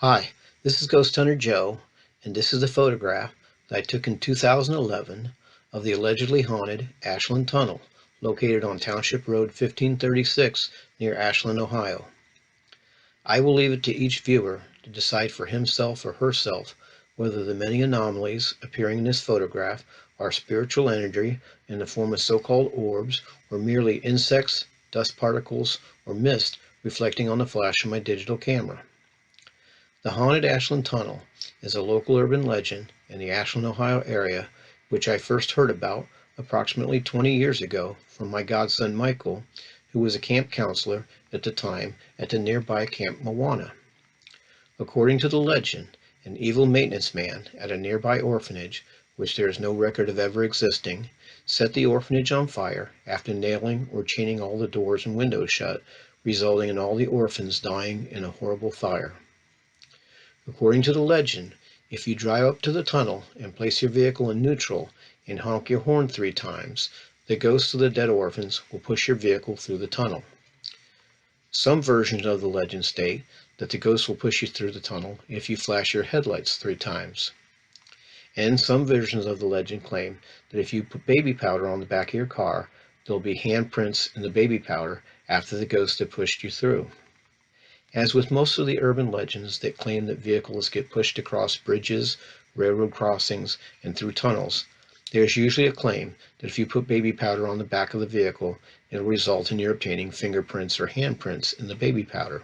Hi, this is Ghost Hunter Joe, and this is a photograph that I took in 2011 of the allegedly haunted Ashland Tunnel, located on Township Road 1536 near Ashland, Ohio. I will leave it to each viewer to decide for himself or herself whether the many anomalies appearing in this photograph are spiritual energy in the form of so-called orbs, or merely insects, dust particles, or mist reflecting on the flash of my digital camera. The haunted Ashland Tunnel is a local urban legend in the Ashland, Ohio area, which I first heard about approximately 20 years ago from my godson Michael, who was a camp counselor at the time at the nearby Camp Moana. According to the legend, an evil maintenance man at a nearby orphanage, which there is no record of ever existing, set the orphanage on fire after nailing or chaining all the doors and windows shut, resulting in all the orphans dying in a horrible fire. According to the legend, if you drive up to the tunnel and place your vehicle in neutral and honk your horn 3 times, the ghosts of the dead orphans will push your vehicle through the tunnel. Some versions of the legend state that the ghosts will push you through the tunnel if you flash your headlights 3 times. And some versions of the legend claim that if you put baby powder on the back of your car, there'll be handprints in the baby powder after the ghosts have pushed you through. As with most of the urban legends that claim that vehicles get pushed across bridges, railroad crossings, and through tunnels, there is usually a claim that if you put baby powder on the back of the vehicle, it will result in your obtaining fingerprints or handprints in the baby powder.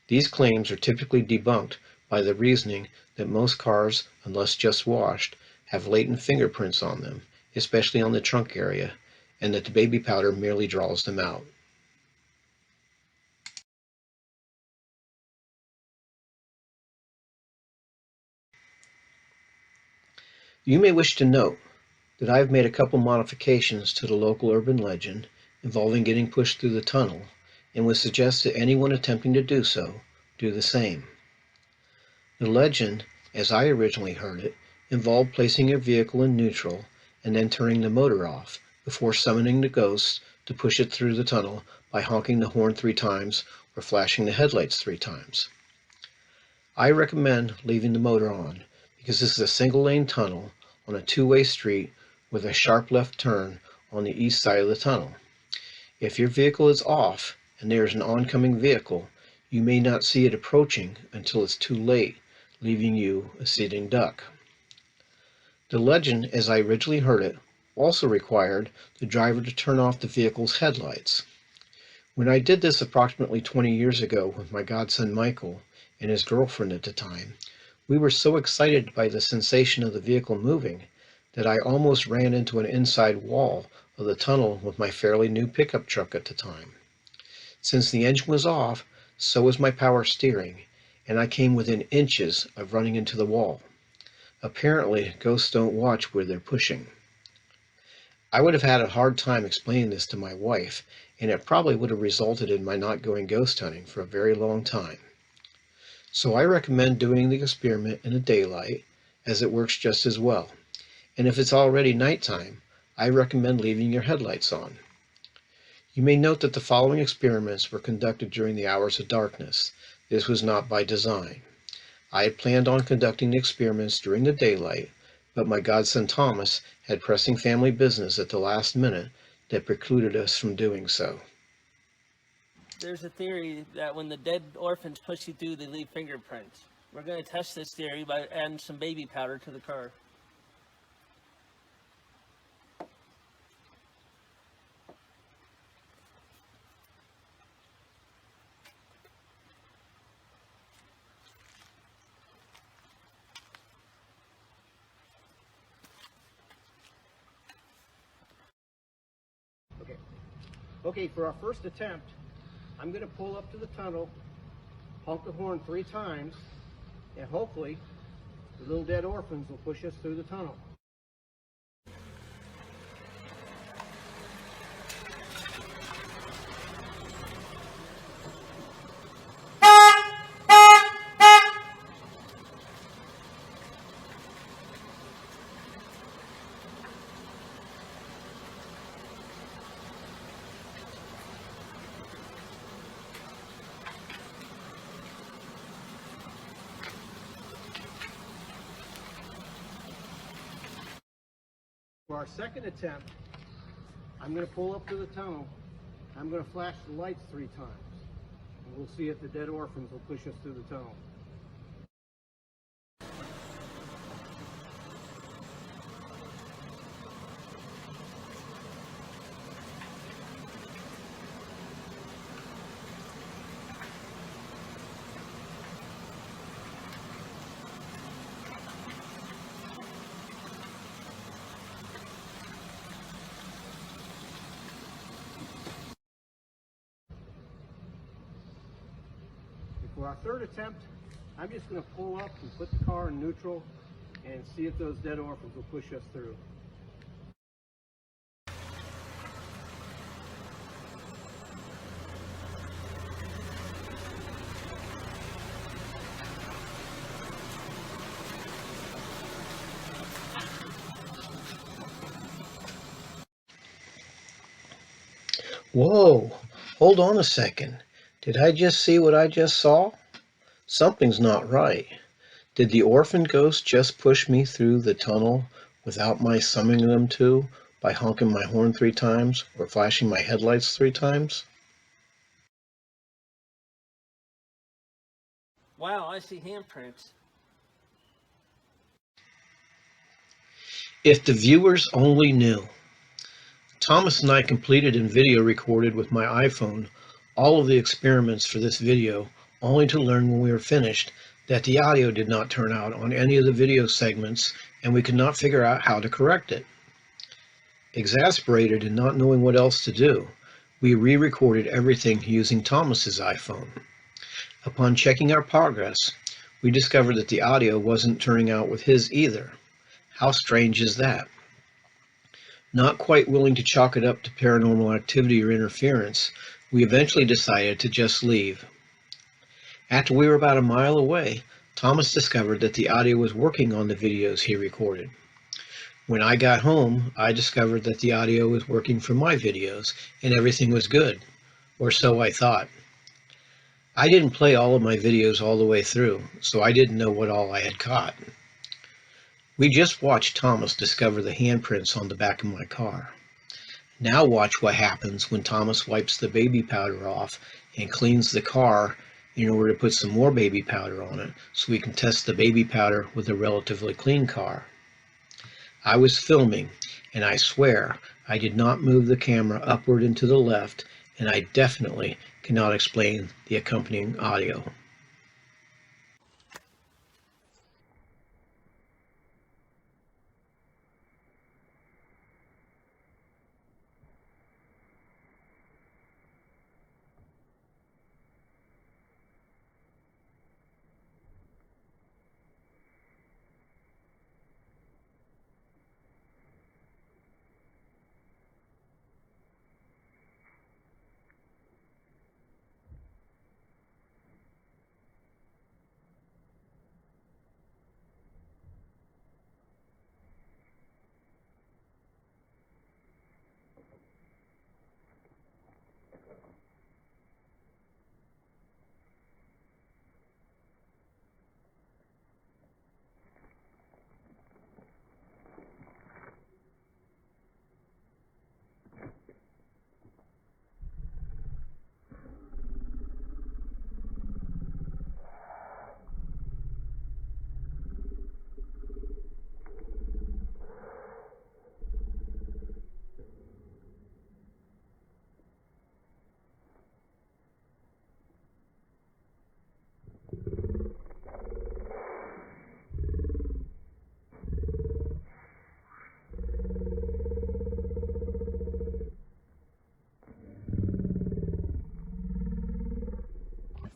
These claims are typically debunked by the reasoning that most cars, unless just washed, have latent fingerprints on them, especially on the trunk area, and that the baby powder merely draws them out. You may wish to note that I have made a couple modifications to the local urban legend involving getting pushed through the tunnel, and would suggest that anyone attempting to do so do the same. The legend, as I originally heard it, involved placing your vehicle in neutral and then turning the motor off before summoning the ghosts to push it through the tunnel by honking the horn 3 times or flashing the headlights 3 times. I recommend leaving the motor on because this is a single-lane tunnel on a 2-way street with a sharp left turn on the east side of the tunnel. If your vehicle is off and there is an oncoming vehicle, you may not see it approaching until it's too late, leaving you a sitting duck. The legend, as I originally heard it, also required the driver to turn off the vehicle's headlights. When I did this approximately 20 years ago with my godson Michael and his girlfriend at the time, we were so excited by the sensation of the vehicle moving that I almost ran into an inside wall of the tunnel with my fairly new pickup truck at the time. Since the engine was off, so was my power steering, and I came within inches of running into the wall. Apparently, ghosts don't watch where they're pushing. I would have had a hard time explaining this to my wife, and it probably would have resulted in my not going ghost hunting for a very long time. So I recommend doing the experiment in the daylight, as it works just as well. And if it's already nighttime, I recommend leaving your headlights on. You may note that the following experiments were conducted during the hours of darkness. This was not by design. I had planned on conducting the experiments during the daylight, but my godson Thomas had pressing family business at the last minute that precluded us from doing so. There's a theory that when the dead orphans push you through, they leave fingerprints. We're going to test this theory by adding some baby powder to the car. Okay, for our first attempt, I'm going to pull up to the tunnel, honk the horn 3 times, and hopefully the little dead orphans will push us through the tunnel. For our second attempt, I'm going to pull up to the tunnel. I'm going to flash the lights 3 times. And we'll see if the dead orphans will push us through the tunnel. For our third attempt, I'm just going to pull up and put the car in neutral and see if those dead orphans will push us through. Whoa, hold on a second. Did I just see what I just saw? Something's not right. Did the orphan ghost just push me through the tunnel without my summoning them to by honking my horn 3 times or flashing my headlights 3 times? Wow, I see handprints. If the viewers only knew. Thomas and I completed and video recorded with my iPhone all of the experiments for this video, only to learn when we were finished that the audio did not turn out on any of the video segments and we could not figure out how to correct it. Exasperated and not knowing what else to do, we re-recorded everything using Thomas's iPhone. Upon checking our progress, we discovered that the audio wasn't turning out with his either. How strange is that? Not quite willing to chalk it up to paranormal activity or interference, we eventually decided to just leave. After we were about a mile away, Thomas discovered that the audio was working on the videos he recorded. When I got home, I discovered that the audio was working for my videos and everything was good, or so I thought. I didn't play all of my videos all the way through, so I didn't know what all I had caught. We just watched Thomas discover the handprints on the back of my car. Now watch what happens when Thomas wipes the baby powder off and cleans the car in order to put some more baby powder on it so we can test the baby powder with a relatively clean car. I was filming, and I swear I did not move the camera upward and to the left, and I definitely cannot explain the accompanying audio.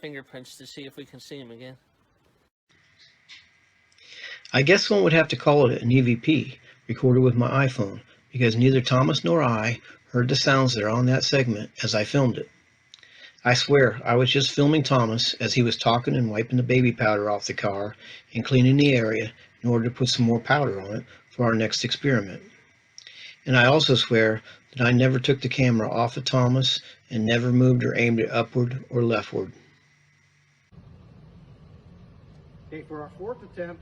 Fingerprints to see if we can see him again. I guess one would have to call it an EVP, recorded with my iPhone, because neither Thomas nor I heard the sounds that are on that segment as I filmed it. I swear, I was just filming Thomas as he was talking and wiping the baby powder off the car and cleaning the area in order to put some more powder on it for our next experiment. And I also swear that I never took the camera off of Thomas and never moved or aimed it upward or leftward. Okay, for our fourth attempt,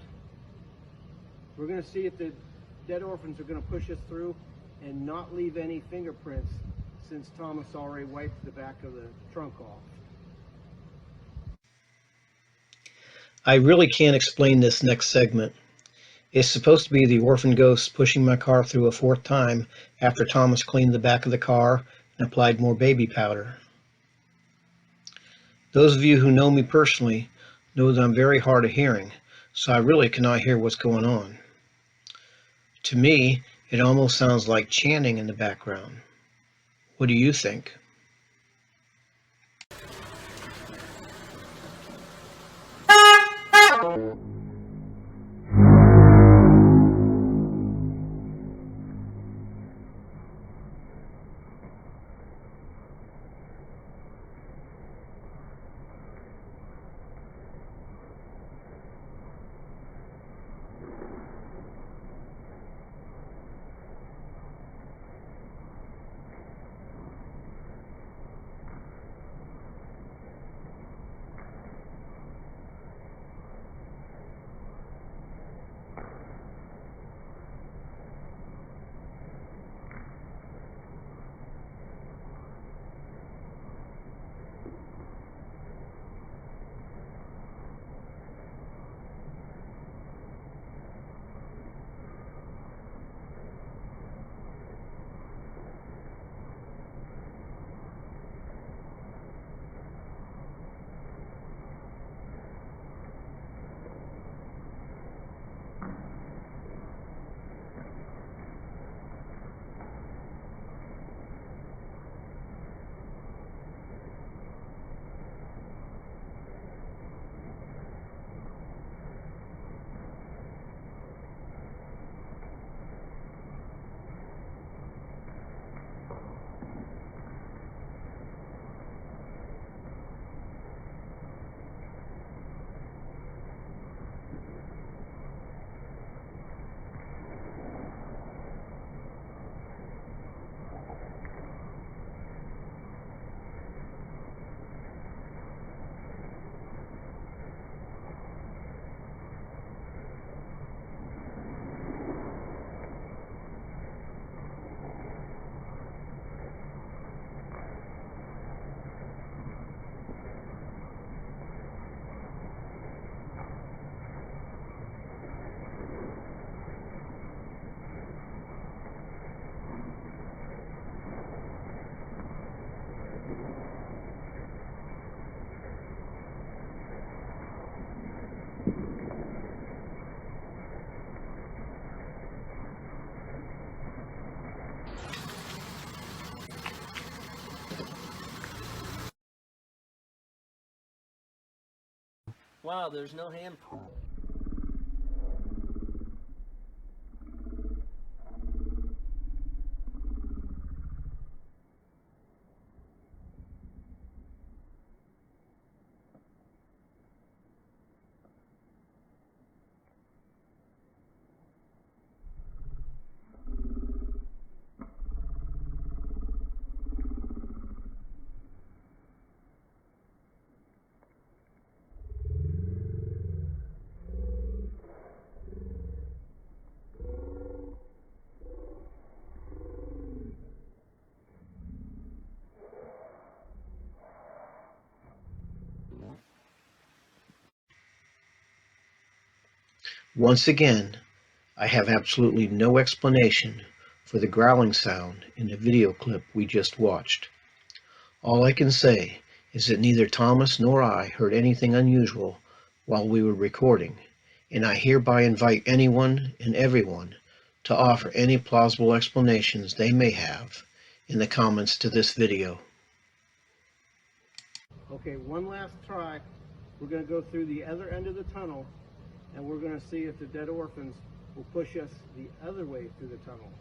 we're going to see if the dead orphans are going to push us through and not leave any fingerprints, since Thomas already wiped the back of the trunk off. I really can't explain this next segment. It's supposed to be the orphan ghost pushing my car through a fourth time after Thomas cleaned the back of the car and applied more baby powder. Those of you who know me personally know that I'm very hard of hearing, so I really cannot hear what's going on. To me, it almost sounds like chanting in the background. What do you think? Wow, there's no hand. Once again, I have absolutely no explanation for the growling sound in the video clip we just watched. All I can say is that neither Thomas nor I heard anything unusual while we were recording, and I hereby invite anyone and everyone to offer any plausible explanations they may have in the comments to this video. Okay, one last try. We're going to go through the other end of the tunnel, and we're going to see if the dead orphans will push us the other way through the tunnel.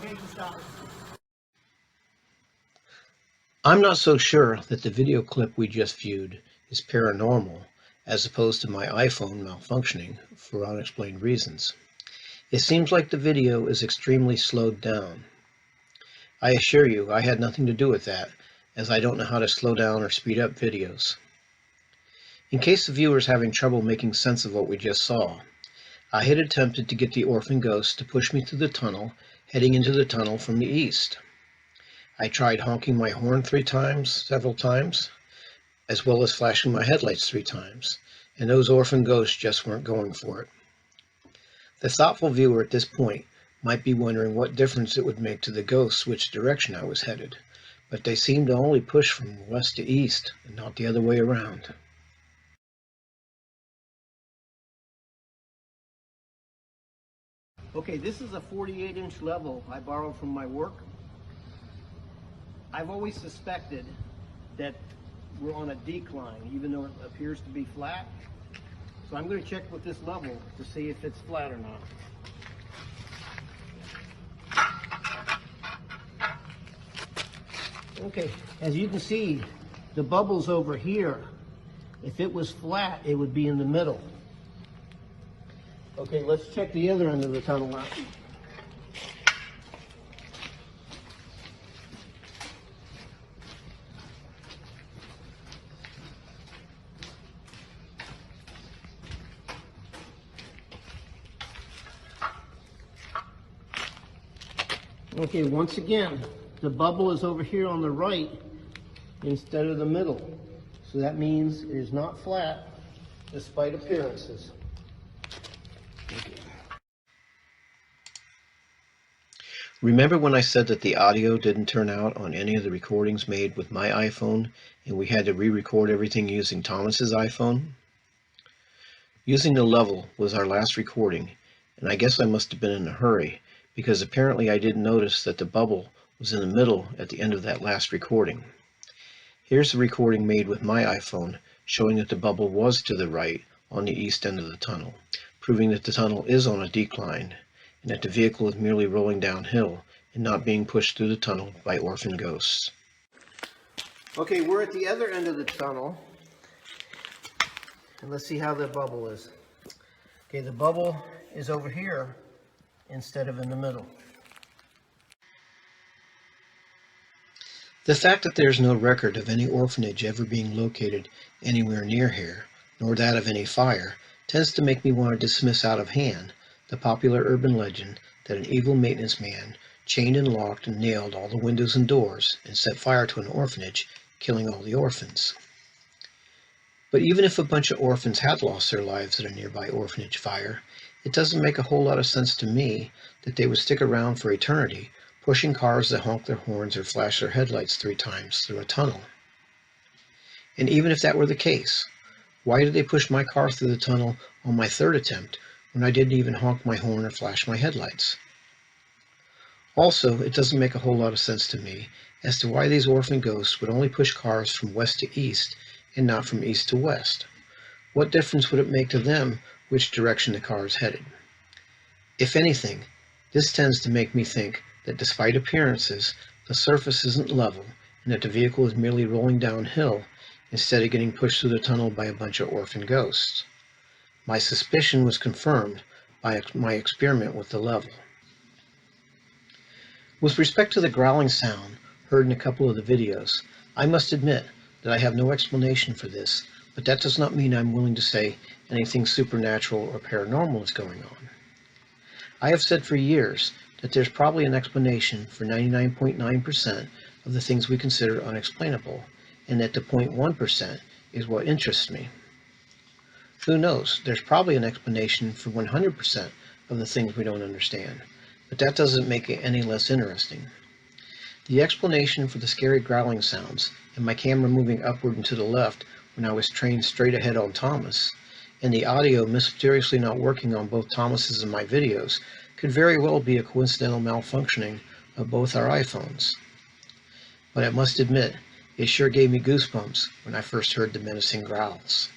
Okay, stop. I'm not so sure that the video clip we just viewed is paranormal as opposed to my iPhone malfunctioning for unexplained reasons. It seems like the video is extremely slowed down. I assure you I had nothing to do with that, as I don't know how to slow down or speed up videos. In case the viewer is having trouble making sense of what we just saw, I had attempted to get the orphan ghost to push me through the tunnel, heading into the tunnel from the east. I tried honking my horn several times, as well as flashing my headlights 3 times, and those orphan ghosts just weren't going for it. The thoughtful viewer at this point might be wondering what difference it would make to the ghosts which direction I was headed, but they seemed to only push from west to east and not the other way around. Okay, this is a 48-inch level I borrowed from my work. I've always suspected that we're on a decline, even though it appears to be flat. So I'm going to check with this level to see if it's flat or not. Okay, as you can see, the bubble's over here. If it was flat, it would be in the middle. Okay, let's check the other end of the tunnel out. Okay, once again, the bubble is over here on the right instead of the middle. So that means it is not flat, despite appearances. Remember when I said that the audio didn't turn out on any of the recordings made with my iPhone and we had to re-record everything using Thomas's iPhone? Using the level was our last recording, and I guess I must have been in a hurry because apparently I didn't notice that the bubble was in the middle at the end of that last recording. Here's the recording made with my iPhone showing that the bubble was to the right on the east end of the tunnel, proving that the tunnel is on a decline and that the vehicle is merely rolling downhill and not being pushed through the tunnel by orphan ghosts. Okay, we're at the other end of the tunnel. And let's see how the bubble is. Okay, the bubble is over here instead of in the middle. The fact that there's no record of any orphanage ever being located anywhere near here, nor that of any fire, tends to make me want to dismiss out of hand the popular urban legend that an evil maintenance man chained and locked and nailed all the windows and doors and set fire to an orphanage, killing all the orphans. But even if a bunch of orphans had lost their lives at a nearby orphanage fire, it doesn't make a whole lot of sense to me that they would stick around for eternity, pushing cars that honk their horns or flash their headlights 3 times through a tunnel. And even if that were the case, why did they push my car through the tunnel on my 3rd attempt when I didn't even honk my horn or flash my headlights? Also, it doesn't make a whole lot of sense to me as to why these orphan ghosts would only push cars from west to east and not from east to west. What difference would it make to them which direction the car is headed? If anything, this tends to make me think that despite appearances, the surface isn't level and that the vehicle is merely rolling downhill instead of getting pushed through the tunnel by a bunch of orphan ghosts. My suspicion was confirmed by my experiment with the level. With respect to the growling sound heard in a couple of the videos, I must admit that I have no explanation for this, but that does not mean I'm willing to say anything supernatural or paranormal is going on. I have said for years that there's probably an explanation for 99.9% of the things we consider unexplainable, and that the 0.1% is what interests me. Who knows, there's probably an explanation for 100% of the things we don't understand, but that doesn't make it any less interesting. The explanation for the scary growling sounds and my camera moving upward and to the left when I was trained straight ahead on Thomas, and the audio mysteriously not working on both Thomas's and my videos could very well be a coincidental malfunctioning of both our iPhones. But I must admit, it sure gave me goosebumps when I first heard the menacing growls.